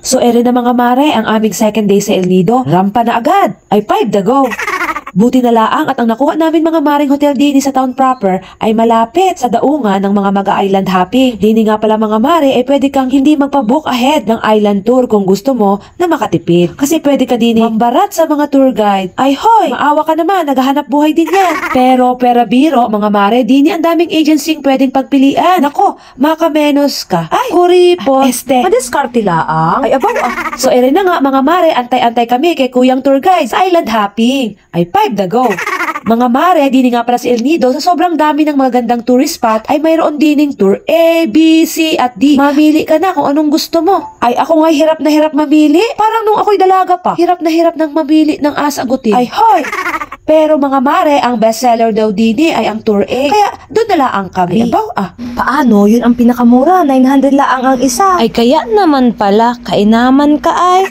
So ere na mga mare, ang aming second day sa El Nido. Rampa na agad. Ay 5 the go. Buti na laang at ang nakuha namin mga maring hotel dini sa town proper ay malapit sa daungan ng mga mag-island hopping. Dini nga pala mga mare ay pwede kang hindi magpa-book ahead ng island tour kung gusto mo na makatipid. Kasi pwede ka dini mambarat sa mga tour guide. Ay hoy, maawa ka naman, naghahanap buhay din yan. Pero pera biro mga mare, dini ang daming agencying pwedeng pagpilian. Nako, makamenos ka. Ay, kuripot. Madiskarte laang. Ay abaw ah. So ere na nga mga mare, antay-antay kami kay kuyang tour guide sa island hopping. Ay 5 the go. Mga mare, dini nga pala si El Nido sa sobrang dami ng magandang tourist spot ay mayroon dining tour A, B, C at D. Mamili ka na kung anong gusto mo. Ay ako nga hirap na hirap mamili. Parang nung ako'y dalaga pa. Hirap na hirap ng mamili ng asagutin. Ay hoy! Pero mga mare, ang bestseller daw dini ay ang tour A. Kaya doon na lang kami. Ay abaw ah. Paano? Yun ang pinakamura. 900 laang ang isa. Ay kaya naman pala, kainaman ka ay.